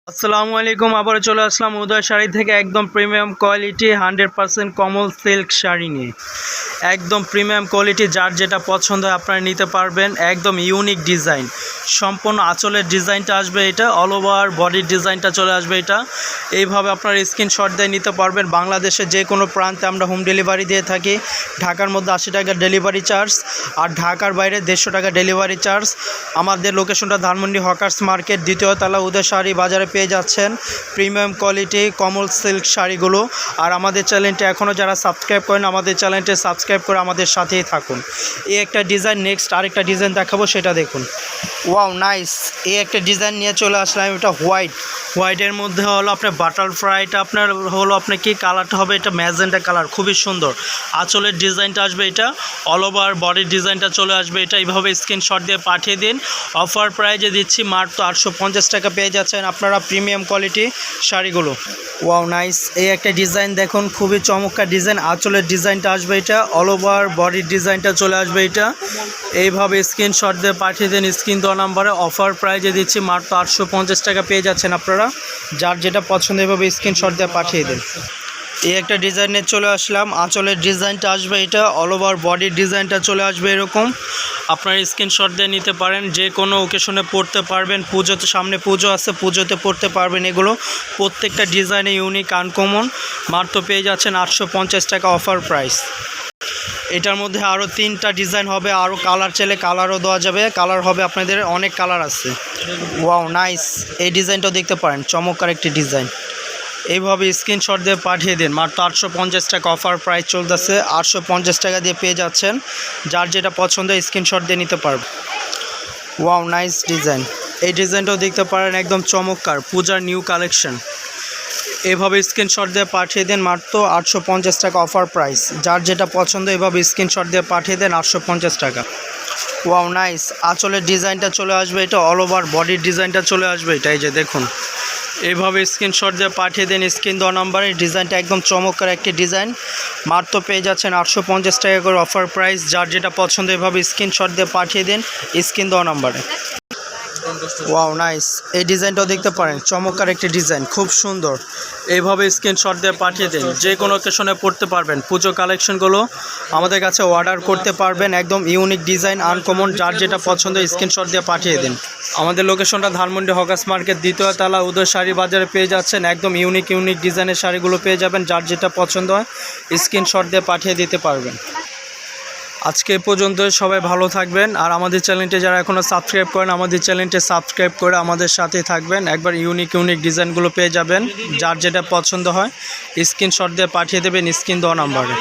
আসসালামু আলাইকুম। আবারও চলে আসলাম উদয় শাড়ি থেকে একদম প্রিমিয়াম কোয়ালিটি 100% কমল সিল্ক শাড়ি নিয়ে। একদম প্রিমিয়াম কোয়ালিটি, যার যেটা পছন্দ হয় আপনারা নিতে পারবেন। একদম ইউনিক ডিজাইন, সম্পূর্ণ আঁচলের ডিজাইনটা আসবে এটা, অল ওভার বডির ডিজাইনটা চলে আসবে এটা। এইভাবে আপনারা স্ক্রিনশট দিয়ে নিতে পারবেন। বাংলাদেশের যে কোনো প্রান্তে আমরা হোম ডেলিভারি দিয়ে থাকি। ঢাকার মধ্যে 80 টাকা ডেলিভারি চার্জ, আর ঢাকার বাইরে 150 টাকা ডেলিভারি চার্জ। আমাদের লোকেশনটা ধানমন্ডি হকার্স মার্কেট, দ্বিতীয় তলা, উদয় শাড়ি বাজারে পেয়ে যাচ্ছেন প্রিমিয়াম কোয়ালিটি কমল সিল্ক শাড়িগুলো। আর আমাদের চ্যানেলটি এখনও যারা সাবস্ক্রাইব করেন, আমাদের চ্যানেলটি সাবস্ক্রাইব করে আমাদের সাথেই থাকুন। এই একটা ডিজাইন, নেক্সট আরেকটা ডিজাইন দেখাবো, সেটা দেখুন। ওয়াও নাইস, এই একটা ডিজাইন নিয়ে চলে আসলাম। এটা হোয়াইটের মধ্যে হলো আপনার বাটারফ্লাইটা আপনার হলো আপনার কি কালারটা হবে, এটা ম্যাজেন্টা কালার, খুবই সুন্দর। আঁচলের ডিজাইনটা আসবে এটা, অল ওভার বডির ডিজাইনটা চলে আসবে এটা। এইভাবে স্ক্রিনশট দিয়ে পাঠিয়ে দিন। অফার প্রাইজে দিচ্ছি মাত্র 850 টাকা পেয়ে যাচ্ছেন আপনারা প্রিমিয়াম কোয়ালিটি শাড়িগুলো। ওয়াও নাইস, এই একটা ডিজাইন দেখুন, খুবই চমৎকার ডিজাইন। আঁচলের ডিজাইনটা আসবে এটা, অল ওভার বডির ডিজাইনটা চলে আসবে এটা। এইভাবে স্ক্রিনশট দিয়ে পাঠিয়ে দিন স্ক্রিন দেওয়া নাম্বারে। অফার প্রাইজে দিচ্ছি মাত্র 850 টাকা পেয়ে যাচ্ছেন আপনারা। যার যেটা পছন্দ এভাবে স্ক্রিনশট দিয়ে পাঠিয়ে দিন। এই একটা ডিজাইনে চলে আসলাম। আঁচলের ডিজাইনটা আসবে এটা, অল ওভার বডির ডিজাইনটা চলে আসবে এরকম। আপনারা স্ক্রিনশট দিয়ে নিতে পারেন, যে কোনো ওকেশনে পরতে পারবেন। পুজোতে, সামনে পুজো আছে, পুজোতে পরতে পারবেন এগুলো। প্রত্যেকটা ডিজাইনে ইউনিক, আনকমন। মাত্র পেয়ে যাচ্ছেন 850 টাকা অফার প্রাইস। এটার মধ্যে আরও 3টা ডিজাইন হবে, আরও কালার চাইলে কালারও দেওয়া যাবে। কালার হবে আপনাদের, অনেক কালার আছে। ওয়াও নাইস, এই ডিজাইনটাও দেখতে পারেন, চমৎকার একটি ডিজাইন। এইভাবে স্ক্রিনশট দিয়ে পাঠিয়ে দিন। মাত্র 850 টাকা অফার প্রাইস চলতেছে। 850 টাকা দিয়ে পেয়ে যাচ্ছেন। যার যেটা পছন্দ স্ক্রিনশট দিয়ে নিতে পারবে। ওয়াও নাইস ডিজাইন, এই ডিজাইনটাও দেখতে পারেন, একদম চমৎকার, পূজার নিউ কালেকশন। এভাবে স্ক্রিনশট দিয়ে পাঠিয়ে দিন। মাত্র 850 টাকা অফার প্রাইস। যার যেটা পছন্দ এভাবে স্ক্রিনশট দিয়ে পাঠিয়ে দেন 850 টাকা। ওয়াও নাইস, আঁচলের ডিজাইনটা চলে আসবে এটা, অল ওভার বডির ডিজাইনটা চলে আসবে এটা। এই যে দেখুন, এইভাবে স্ক্রিনশট দিয়ে পাঠিয়ে দেন স্ক্রিন দেওয়া নাম্বারে। ডিজাইনটা একদম চমৎকার একটি ডিজাইন। মাত্র পেয়ে যাচ্ছেন 850 টাকা করে অফার প্রাইস। যার যেটা পছন্দ এভাবে স্ক্রিনশট দিয়ে পাঠিয়ে দিন স্ক্রিন দেওয়া নাম্বারে। ওয়াও নাইস, এই ডিজাইনটাও দেখতে পারেন, চমৎকার একটি ডিজাইন, খুব সুন্দর। এইভাবে স্ক্রিনশট দিয়ে পাঠিয়ে দিন। যে কোনো অকেশনে পড়তে পারবেন। পুজো কালেকশনগুলো আমাদের কাছে অর্ডার করতে পারবেন। একদম ইউনিক ডিজাইন, আনকমন। যার যেটা পছন্দ স্ক্রিনশট দিয়ে পাঠিয়ে দিন। আমাদের লোকেশনটা ধানমন্ডি হকার্স মার্কেট, দ্বিতীয় তলা, উদয় শাড়ি বাজারে পেয়ে যাচ্ছেন। একদম ইউনিক ডিজাইনের শাড়িগুলো পেয়ে যাবেন। যার যেটা পছন্দ হয় স্ক্রিনশট দিয়ে পাঠিয়ে দিতে পারবেন। আজকে এ পর্যন্ত, সবাই ভালো থাকবেন। আর আমাদের চ্যানেলটি যারা এখনও সাবস্ক্রাইব করেন, আমাদের চ্যানেলটি সাবস্ক্রাইব করে আমাদের সাথেই থাকবেন। একবার ইউনিক ডিজাইনগুলো পেয়ে যাবেন। যার যেটা পছন্দ হয় স্ক্রিনশট দিয়ে পাঠিয়ে দেবেন স্ক্রিন দেওয়া নাম্বারে।